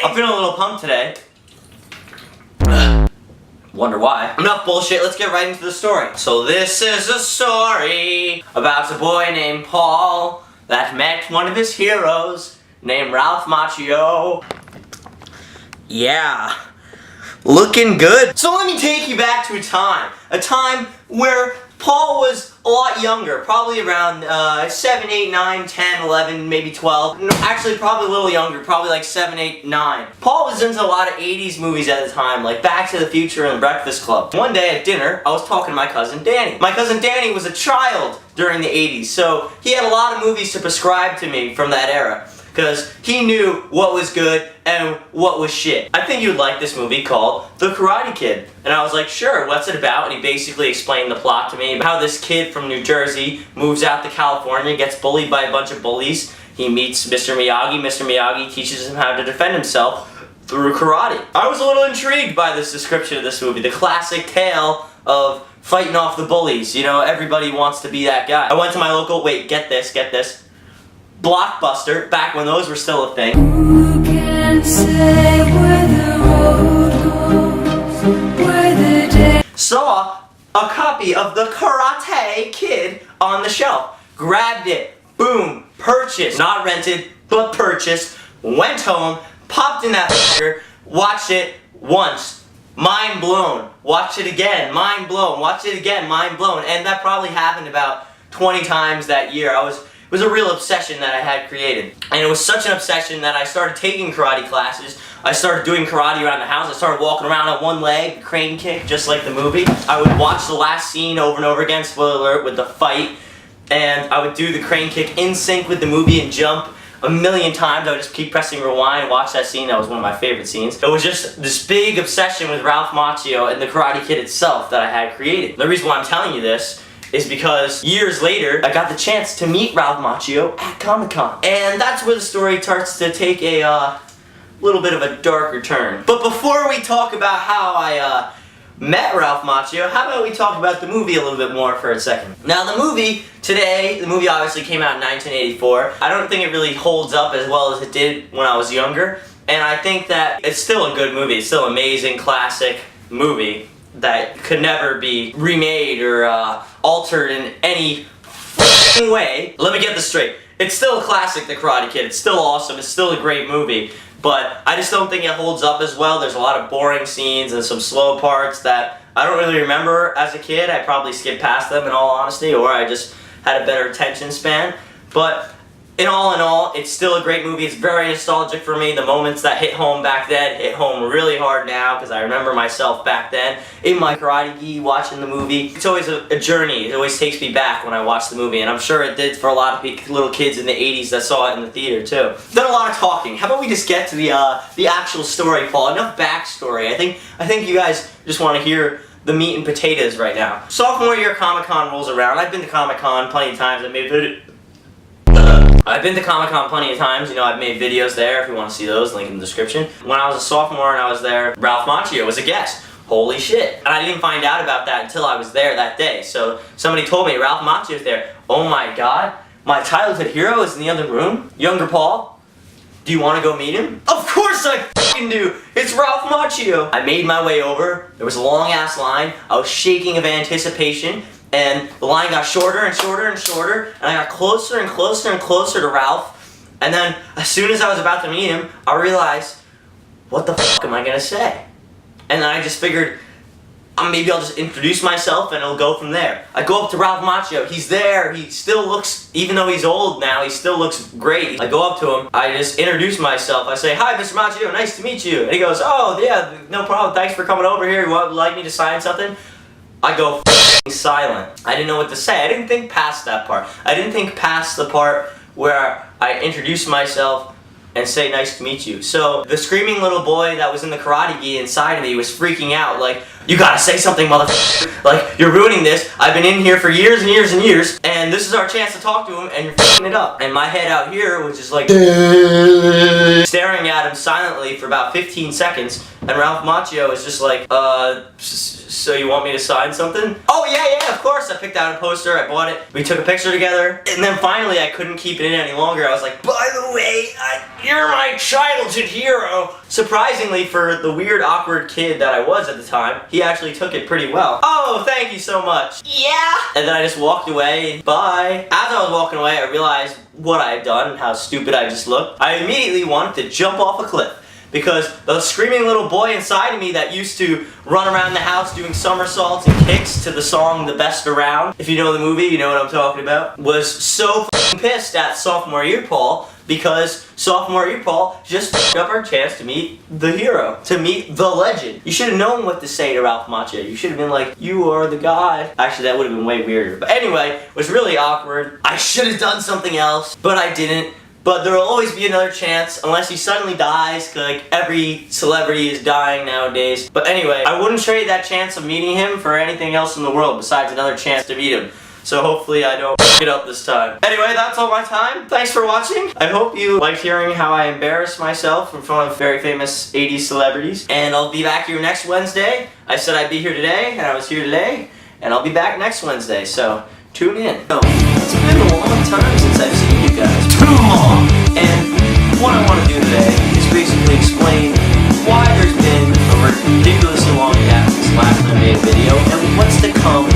I'm feeling a little pumped today. Wonder why. Enough bullshit, let's get right into the story. So this is a story about a boy named Paul that met one of his heroes named Ralph Macchio. Yeah, looking good. So let me take you back to a time where Paul was a lot younger, probably around 7, 8, 9, 10, 11, maybe 12. No, actually, probably a little younger, probably like 7, 8, 9. Paul was into a lot of 80s movies at the time, like Back to the Future and Breakfast Club. One day at dinner, I was talking to my cousin Danny. My cousin Danny was a child during the 80s, so he had a lot of movies to prescribe to me from that era, because he knew what was good and what was shit. I think you'd like this movie called The Karate Kid. And I was like, sure, what's it about? And he basically explained the plot to me, about how this kid from New Jersey moves out to California, gets bullied by a bunch of bullies. He meets Mr. Miyagi. Mr. Miyagi teaches him how to defend himself through karate. I was a little intrigued by this description of this movie, the classic tale of fighting off the bullies. You know, everybody wants to be that guy. I went to my local, wait, get this, Blockbuster, back when those were still a thing. Who can say where the road goes, where the day... Saw a copy of The Karate Kid on the shelf. Grabbed it. Boom. Purchased. Not rented, but purchased. Went home. Popped in that fucker. Watched it once. Mind blown. Watched it again. Mind blown. Watched it again. Mind blown. And that probably happened about 20 times that year. It was a real obsession that I had created. And it was such an obsession that I started taking karate classes. I started doing karate around the house. I started walking around on one leg, crane kick, just like the movie. I would watch the last scene over and over again, spoiler alert, with the fight. And I would do the crane kick in sync with the movie and jump a million times. I would just keep pressing rewind, watch that scene. That was one of my favorite scenes. It was just this big obsession with Ralph Macchio and the Karate Kid itself that I had created. The reason why I'm telling you this is because years later, I got the chance to meet Ralph Macchio at Comic-Con. And that's where the story starts to take a little bit of a darker turn. But before we talk about how I met Ralph Macchio, how about we talk about the movie a little bit more for a second. Now the movie obviously came out in 1984. I don't think it really holds up as well as it did when I was younger. And I think that it's still a good movie. It's still an amazing, classic movie that could never be remade or altered in any way. Let me get this straight. It's still a classic, The Karate Kid. It's still awesome. It's still a great movie. But I just don't think it holds up as well. There's a lot of boring scenes and some slow parts that I don't really remember as a kid. I probably skipped past them in all honesty, or I just had a better attention span. But in all, it's still a great movie. It's very nostalgic for me. The moments that hit home back then hit home really hard now, because I remember myself back then in my karate gi watching the movie. It's always a journey. It always takes me back when I watch the movie, and I'm sure it did for a lot of little kids in the 80s that saw it in the theater too. Done a lot of talking. How about we just get to the actual story, Paul? Enough backstory. I think you guys just want to hear the meat and potatoes right now. Sophomore year, Comic-Con rolls around. I've been to Comic-Con plenty of times. I've been to Comic-Con plenty of times. You know, I've made videos there if you want to see those, link in the description. When I was a sophomore and I was there, Ralph Macchio was a guest. Holy shit. And I didn't find out about that until I was there that day. So somebody told me Ralph Macchio's there. Oh my god, my childhood hero is in the other room? Younger Paul? Do you want to go meet him? Of course I fucking do! It's Ralph Macchio! I made my way over. There was a long ass line. I was shaking of anticipation. And the line got shorter and shorter and shorter, and I got closer and closer and closer to Ralph. And then, as soon as I was about to meet him, I realized, what the fuck am I gonna say? And then I just figured, maybe I'll just introduce myself and it'll go from there. I go up to Ralph Macchio. He's there. He still looks, even though he's old now, he still looks great. I go up to him. I just introduce myself. I say, hi, Mr. Macchio, nice to meet you. And he goes, oh, yeah, no problem. Thanks for coming over here. You would like me to sign something? I go silent. I didn't know what to say. I didn't think past that part. I didn't think past the part where I introduce myself and say nice to meet you. So the screaming little boy that was in the karate gi inside of me was freaking out like, you gotta say something, motherfucker. Like, you're ruining this. I've been in here for years and years and years, and this is our chance to talk to him, and you're f***ing it up. And my head out here was just like staring at him silently for about 15 seconds, and Ralph Macchio is just like, So you want me to sign something? Oh yeah, of course. I picked out a poster, I bought it, we took a picture together, and then finally I couldn't keep it in any longer. I was like, by the way, you're my childhood hero. Surprisingly, for the weird, awkward kid that I was at the time, he actually took it pretty well. Oh, thank you so much. Yeah. And then I just walked away. Bye. As I was walking away, I realized what I had done and how stupid I just looked. I immediately wanted to jump off a cliff, because the screaming little boy inside of me that used to run around the house doing somersaults and kicks to the song The Best Around, if you know the movie, you know what I'm talking about, was so f***ing pissed at sophomore year Paul, because sophomore year Paul just f***ed up our chance to meet the hero, to meet the legend. You should have known what to say to Ralph Macchio. You should have been like, you are the god. Actually, that would have been way weirder. But anyway, it was really awkward. I should have done something else, but I didn't. But there will always be another chance, unless he suddenly dies, 'cause like every celebrity is dying nowadays. But anyway, I wouldn't trade that chance of meeting him for anything else in the world besides another chance to meet him. So hopefully I don't f*** it up this time. Anyway, that's all my time. Thanks for watching. I hope you liked hearing how I embarrassed myself in front of very famous 80s celebrities. And I'll be back here next Wednesday. I said I'd be here today, and I was here today. And I'll be back next Wednesday, so tune in. Oh, it's been a long time since I've seen you guys. Too long! And what I want to do today is basically explain why there's been a ridiculously long gap since last time I made a video, and what's to come